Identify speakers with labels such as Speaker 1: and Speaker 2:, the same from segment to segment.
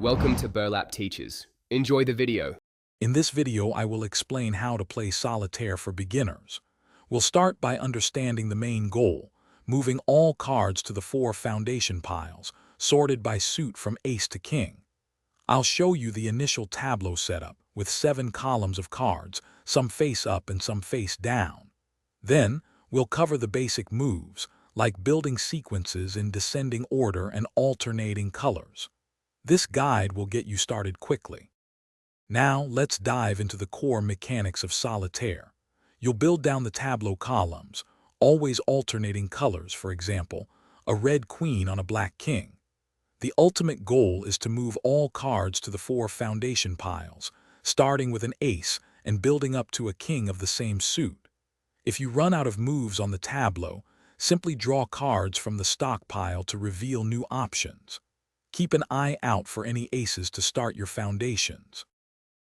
Speaker 1: Welcome to Burlap Teachers. Enjoy the video.
Speaker 2: In this video, I will explain how to play Solitaire for beginners. We'll start by understanding the main goal, moving all cards to the 4 foundation piles, sorted by suit from ace to king. I'll show you the initial tableau setup with 7 columns of cards, some face up and some face down. Then, we'll cover the basic moves, like building sequences in descending order and alternating colors. This guide will get you started quickly. Now, let's dive into the core mechanics of Solitaire. You'll build down the tableau columns, always alternating colors, for example, a red queen on a black king. The ultimate goal is to move all cards to the 4 foundation piles, starting with an ace and building up to a king of the same suit. If you run out of moves on the tableau, simply draw cards from the stock pile to reveal new options. Keep an eye out for any aces to start your foundations.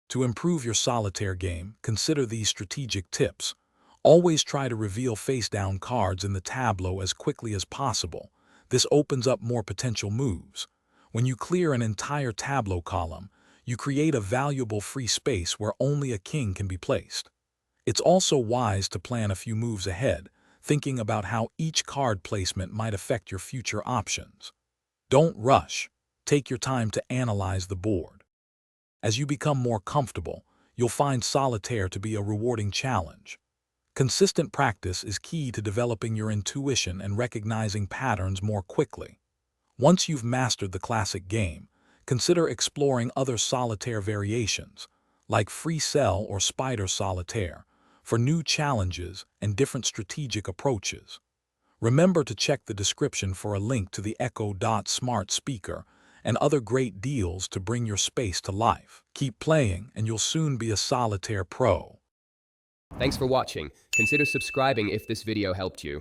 Speaker 2: To improve your Solitaire game, consider these strategic tips. Always try to reveal face-down cards in the tableau as quickly as possible. This opens up more potential moves. When you clear an entire tableau column, you create a valuable free space where only a king can be placed. It's also wise to plan a few moves ahead, thinking about how each card placement might affect your future options. Don't rush. Take your time to analyze the board. As you become more comfortable, you'll find Solitaire to be a rewarding challenge. Consistent practice is key to developing your intuition and recognizing patterns more quickly. Once you've mastered the classic game, consider exploring other Solitaire variations, like Free Cell or Spider Solitaire, for new challenges and different strategic approaches. Remember to check the description for a link to the Echo Dot smart speaker and other great deals to bring your space to life. Keep playing and you'll soon be a Solitaire pro.
Speaker 1: Thanks for watching. Consider subscribing if this video helped you.